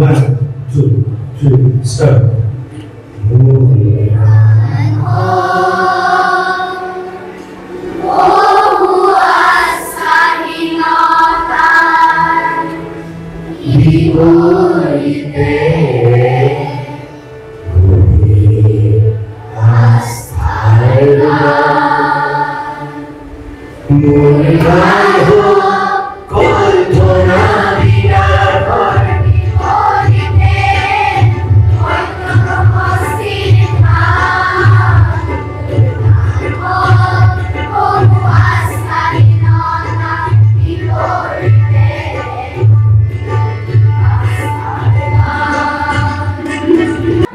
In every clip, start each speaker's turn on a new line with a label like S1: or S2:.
S1: 1, 2, 3, start.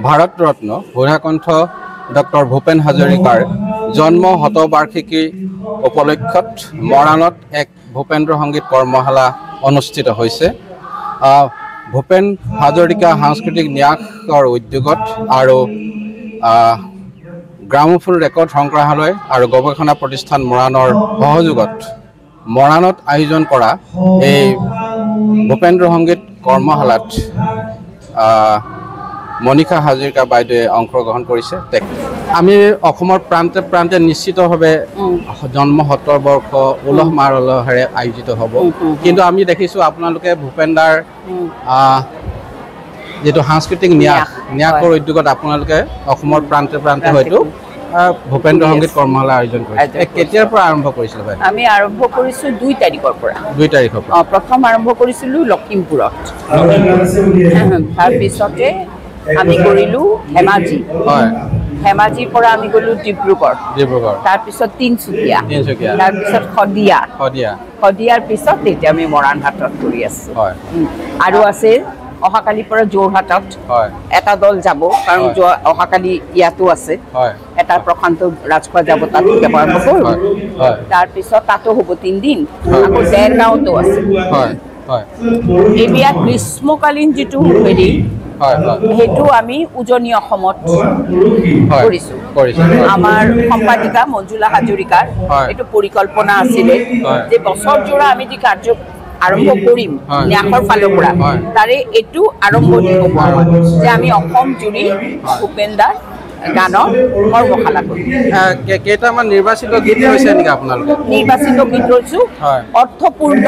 S2: Bharat Ratna Sudhakantha doctor Bhupen হাজৰিকাৰ জন্ম শতবাৰ্ষিকী উপলক্ষত মৰাণত এক ভূপেন্দ্ৰ সংগীত কৰ্মশালা অনুষ্ঠিত হৈছে। ভূপেন হাজৰিকা সাংস্কৃতিক ন্যাসৰ উদ্যোগত আৰু গ্ৰামোফোন ৰেকৰ্ড সংগ্ৰহালয় আৰু গৱেষণা প্ৰতিষ্ঠান মৰাণৰ সহযোগত মৰাণত আয়োজন কৰা এই ভূপেন্দ্ৰ সংগীত কৰ্মশালাত মনিকা হাজৰিকা বাইদেৱে অংশগ্ৰহণ কৰিছে। আমি অসমৰ প্ৰান্তে প্ৰান্তে নিশ্চিতভাৱে জন্ম শতবৰ্ষ উলহ মালহেৰে আয়োজিত হ'ব, কিন্তু আমি দেখিছোঁ আপোনালোকে ভূপেনদাৰ যিটো সাংস্কৃতিক ন্যাসৰ উদ্যোগত আপোনালোকে অসমৰ প্ৰান্তে প্ৰান্তে হয়তো ভূপেন্দ্ৰ সংগীত কৰ্মশালা আয়োজন কৰিছে। কেতিয়াৰ পৰা আৰম্ভ কৰিছিলে বাইদেউ?
S3: আমি আৰম্ভ কৰিছোঁ 2 তাৰিখৰ পৰা।
S2: 2 তাৰিখৰ পৰা
S3: প্ৰথম আৰম্ভ কৰিছিলোঁ লখিমপুৰত, তাৰপিছতে আমি কৰিলোঁ ধেমাজি, ধেমাজিৰ পৰা আমি গ'লোঁ ডিব্ৰুগড়, তাৰপিছত তিনিচুকীয়া, তাৰপিছত শদিয়াৰ পিছত এতিয়া আমি মৰাণহাটত কৰি আছোঁ। আৰু আছে অহাকালিৰ পৰা যোৰহাটত এটা দল যাব, কাৰণ অহাকালি ইয়াতো আছে এটা প্ৰশান্ত ৰাজখোৱা যাব, তাত আৰম্ভ কৰিব। তাৰপিছত তাতো হ'ব 3 দিন, আকৌ দেৰগাঁৱতো আছে। এতিয়া গ্ৰীষ্মকালীন যিটো হেৰি সেইটো আমি উজনি অসমত কৰিছোঁ। আমাৰ সম্পাদিকা মঞ্জুলা হাজৰিকাৰ এইটো পৰিকল্পনা আছিলে যে বছৰজোৰা আমি যি কাৰ্য আৰম্ভ কৰিম ন্যাসৰ ফালৰ পৰা, তাৰে এইটো আৰম্ভণি হ'ব যে আমি অসম জুৰি ভূপেনদাৰ গানৰ কৰ্মশালা কৰিম।
S2: কেইটামান নিৰ্বাচিত গীত হৈছে নেকি আপোনালোকে?
S3: নিৰ্বাচিত গীত লৈছোঁ, অৰ্থপূৰ্ণ,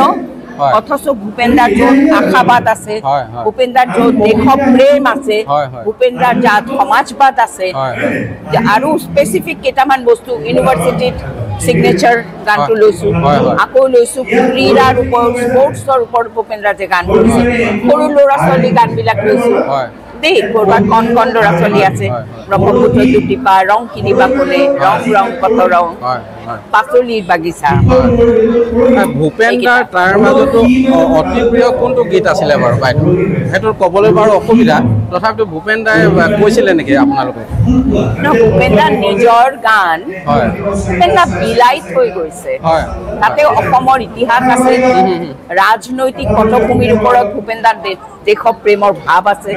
S3: অথচ ভূপেনদাৰ য'ত আশাবাদ আছে, ভূপেনদাৰ য'ত দেশপ্ৰেম আছে, ভূপেনদাৰ যাত সমাজবাদ আছে, আৰু স্পেচিফিক কেইটামান বস্তু ইউনিভাৰ্চিটিত সিগনেচাৰ গানটো লৈছোঁ, আকৌ লৈছোঁ ক্ৰীড়াৰ ওপৰত, স্পৰ্টছৰ ওপৰত ভূপেনদাৰ যে গান কৰিছে, সৰু ল'ৰা ছোৱালী গানবিলাক লৈছোঁ দেই। ক'ৰবাত কণ কণ ল'ৰা ছোৱালী আছে, ব্ৰহ্মপুত্ৰ জ্যোতিপা, ৰং কিনিবা কোনে, ৰং ৰং কত ৰং, পাচলিৰ বাগিচা।
S2: ভূপেনদাৰ তাৰ মাজতো অতি প্ৰিয় কোনটো গীত আছিলে বাৰু বাইদেউ? সেইটো ক'বলৈ বাৰু অসুবিধা, তথাপিতো ভূপেনদাই কৈছিলে নেকি আপোনালোকে?
S3: ভূপেনদাৰ নিজৰ গান ভূপেনদা বিলাই থৈ গৈছে, তাতে অসমৰ ইতিহাস আছে, ৰাজনৈতিক পটভূমিৰ ওপৰত ভূপেনদাৰ দেশপ্ৰেমৰ ভাৱ আছে,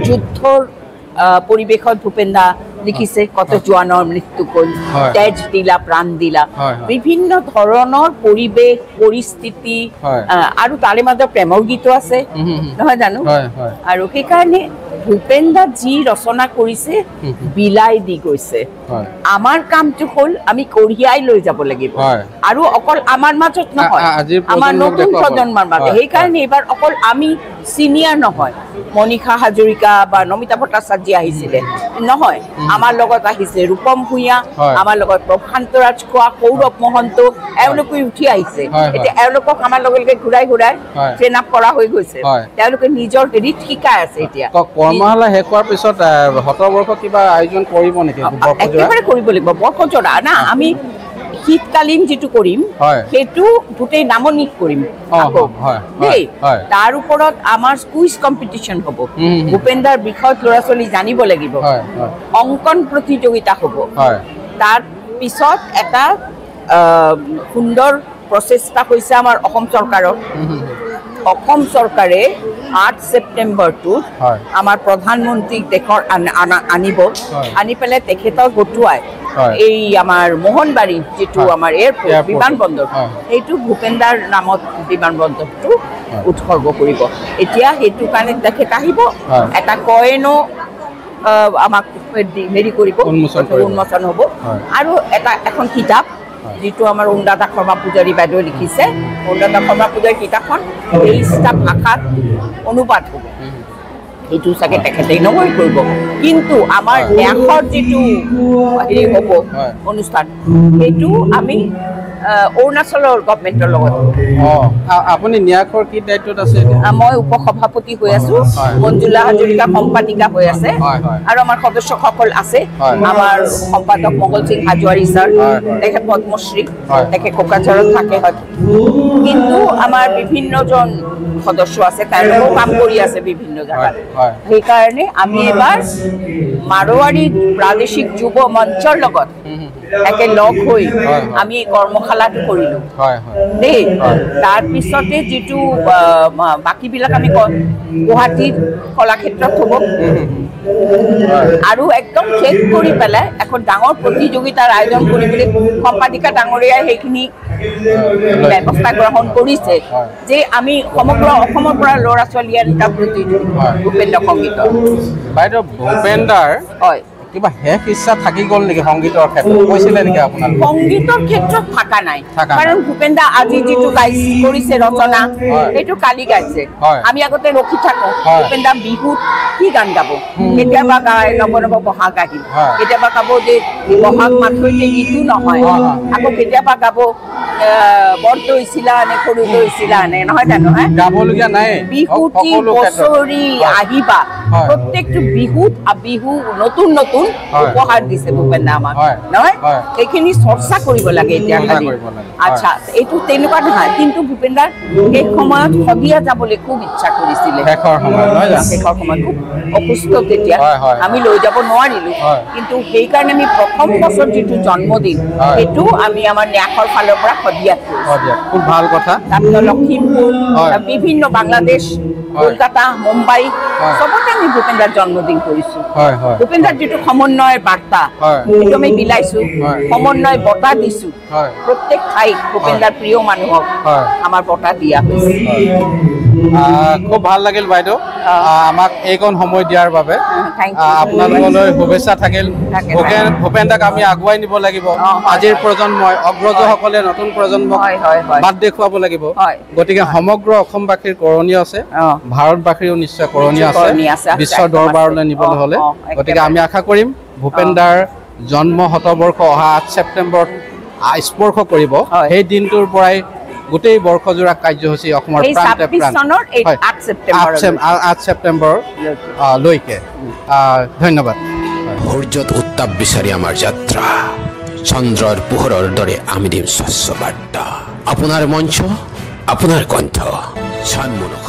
S3: যুদ্ধৰ পৰিৱেশত ভূপেনদা লিখিছে কত জোৱানৰ মৃত্যু হ'ল, তেজ দিলা প্ৰাণ দিলা, বিভিন্ন ধৰণৰ পৰিৱেশ পৰিস্থিতি, আৰু তাৰে মাজত প্ৰেমৰ গীতো আছে নহয় জানো। আৰু সেইকাৰণে ভূপেনদা যি ৰচনা কৰিছে বিলাই দি গৈছে। আমাৰ কামটো হ'ল আমি কঢ়িয়াই লৈ যাব লাগিব, আৰু অকল আমাৰ মাজত নহয়, আমাৰ নতুন প্ৰজন্মৰ মাজত। সেইকাৰণে এইবাৰ অকল আমি চিনিয়ৰ নহয়, মনিকা হাজৰিকা বা নমিতা ভট্টাচাৰ্য আহিছিলে নহয়, আমাৰ লগত আহিছে ৰূপম ভূঞা, আমাৰ লগত প্ৰশান্ত ৰাজখোৱা, সৌৰভ মহন্ত, এওঁলোকে উঠি আহিছে। এতিয়া এওঁলোকক আমাৰ লগে লগে ঘূৰাই ঘূৰাই ট্ৰেইন আপ কৰা হৈ গৈছে, তেওঁলোকে নিজৰ হেৰিত শিকাই আছে। এতিয়া
S2: কৰ্মশালা শেষ হোৱাৰ পিছত শতবৰ্ষ কিবা আয়োজন কৰিব নেকি?
S3: একেবাৰে কৰিব লাগিব, বৰ্ষজোৰা না। আমি শীতকালীন যিটো কৰিম সেইটো গোটেই নামনিত কৰিম আকৌ দেই। তাৰ ওপৰত আমাৰ কুইজ কম্পিটিশ্যন হ'ব, ভূপেনদাৰ বিষয়ত ল'ৰা ছোৱালী জানিব লাগিব, অংকন প্ৰতিযোগিতা হ'ব। তাৰ পিছত এটা সুন্দৰ প্ৰচেষ্টা হৈছে আমাৰ অসম চৰকাৰৰ। অসম চৰকাৰে 8 ছেপ্টেম্বৰটোত আমাৰ প্ৰধানমন্ত্ৰীক দেশৰ আনিব, আনি পেলাই তেখেতক হতুৱাই এই আমাৰ মোহনবাৰী যিটো আমাৰ এয়াৰপোৰ্ট বিমানবন্দৰ এইটো ভূপেন্দাৰ নামত বিমানবন্দৰটো উৎসৰ্গ কৰিব এতিয়া সেইটো কাৰণে তেখেত আহিব এটা কয়েনো আমাক হেৰি কৰিব উন্মোচন হ'ব আৰু এখন কিতাপ যিটো আমাৰ উন্দাতা শৰ্মা পূজাৰী বাইদেৱে লিখিছে উন্দাতা শৰ্মা পূজাৰীৰ কিতাপখন 23টা ভাষাত অনুবাদ হ'ব এইটো চাগে তেখেতে নগৈ কৰিব কিন্তু আমাৰ ন্যাসৰ যিটো হেৰি হ'ব অনুষ্ঠান সেইটো আমি অৰুণাচলৰ গভৰ্ণমেণ্টৰ লগত
S2: আপুনি ন্যাসৰ কি দায়িত্বত আছে
S3: মই উপসভাপতি হৈ আছো মঞ্জুলা হাজৰিকা সম্পাদিকা হৈ আছে আৰু আমাৰ সদস্যসকল আছে আমাৰ সম্পাদক মঙ্গল সিং হাজোৱাৰী ছাৰ তেখেত পদ্মশ্ৰী তেখেত কোকাঝাৰত থাকে কিন্তু আমাৰ বিভিন্নজন সদস্য আছে তেওঁলোকেও কাম কৰি আছে বিভিন্ন জায়গাত সেইকাৰণে আমি এবাৰ মাৰোৱাৰী প্ৰাদেশিক যুৱ মঞ্চৰ লগত একে লগ হৈ আমি কৰ্মশালাটো কৰিলোঁ দেই তাৰপিছতে যিটো বাকীবিলাক আমি গুৱাহাটীৰ কলাক্ষেত্ৰত হ'ব আৰু একদম শেষ কৰি পেলাই এখন ডাঙৰ প্ৰতিযোগিতাৰ আয়োজন কৰিবলৈ সম্পাদিকা ডাঙৰীয়াই সেইখিনি ব্যৱস্থা গ্ৰহণ কৰিছে যে আমি সমগ্ৰ অসমৰ পৰা ল'ৰা ছোৱালীয়ে এটা প্ৰতিযোগিতা ভূপেন্দ্ৰ সংগীতৰ
S2: বাইদেউ ভূপেন্দাৰ
S3: হয়
S2: কিবা শেষ ইচ্ছা থাকি গ'ল নেকি সংগীতৰ ক্ষেত্ৰত কৈছিলে নেকি আপোনাৰ
S3: সংগীতৰ ক্ষেত্ৰত থকা নাই কাৰণ ভূপেন্দা আজি যিটো কৰিছে ৰচনা সেইটো কালি গাইছে আমি আগতে ৰখি থাকোঁ ভূপেন্দা বিহুত কি গান গাব কেতিয়াবা গায় নৱ নৱ বহাগ আহিল কেতিয়াবা গাব যে বহাগ মাথৈতে ইটো নহয় আকৌ কেতিয়াবা গাব বৰ দৈছিলা নে সৰু দৈছিলা নে নহয় জানো
S2: গাবলগীয়া নাই
S3: বিহুটি বছৰি আহিবা প্ৰত্যেকটো বিহুত বিহু নতুন নতুন উপহাৰ দিছে ভূপেন্দা আমাক নহয় সেইখিনি চৰ্চা কৰিব লাগে এতিয়া আচ্ছা এইটো তেনেকুৱা নহয় কিন্তু ভূপেন্দাৰ সেই সময়ত শদিয়া যাবলৈ খুব ইচ্ছা কৰিছিলে শেষৰ সময়ত খুব অসুস্থ তেতিয়া আমি লৈ যাব নোৱাৰিলোঁ কিন্তু সেইকাৰণে আমি প্ৰথম বছৰ যিটো জন্মদিন সেইটো আমি আমাৰ ন্যাসৰ ফালৰ পৰা শদিয়াত
S2: খুব ভাল কথা
S3: তাৰপিছত লখিমপুৰ বিভিন্ন বাংলাদেশ কলকাতা মুম্বাই চবতে আমি ভূপেন্দাৰ জন্মদিন কৰিছোঁ ভূপেন্দাৰ যিটো সমন্বয়ৰ বাৰ্তা সেইটো আমি বিলাইছোঁ সমন্বয় বঁটা দিছোঁ প্ৰত্যেক ঠাইত ভূপেন্দাৰ প্ৰিয় মানুহক আমাৰ বঁটা দিয়া হৈছে
S2: খুব ভাল লাগিল বাইদেউ আমাক এইকণ সময় দিয়াৰ বাবে আপোনালোকলৈ শুভেচ্ছা থাকিল ভূপেন্দাক আমি আগুৱাই নিব লাগিব আজিৰ প্ৰজন্মই অগ্ৰজসকলে নতুন প্ৰজন্মক বাট দেখুৱাব লাগিব গতিকে সমগ্ৰ অসমবাসীৰ কৰণীয় আছে ভাৰতবাসীৰো নিশ্চয় কৰণীয় আছে বিশ্বৰ দৰবাৰলৈ নিবলৈ হ'লে গতিকে আমি আশা কৰিম ভূপেন্দাৰ জন্ম শতবৰ্ষ অহা 8 ছেপ্টেম্বৰত স্পৰ্শ কৰিব সেই দিনটোৰ পৰাই গোটেই বৰ্ষজোৰা কাৰ্যসূচী অসমৰ প্ৰান্তে প্ৰান্তে 8 ছেপ্টেম্বৰ লৈকে ধন্যবাদ
S4: সূৰ্যত উত্তাপ বিচাৰি আমাৰ যাত্ৰা চন্দ্ৰৰ পোহৰৰ দৰে আমি দিম স্বচ্ছ বাৰ্তা আপোনাৰ মঞ্চ আপোনাৰ কণ্ঠ চানমুখ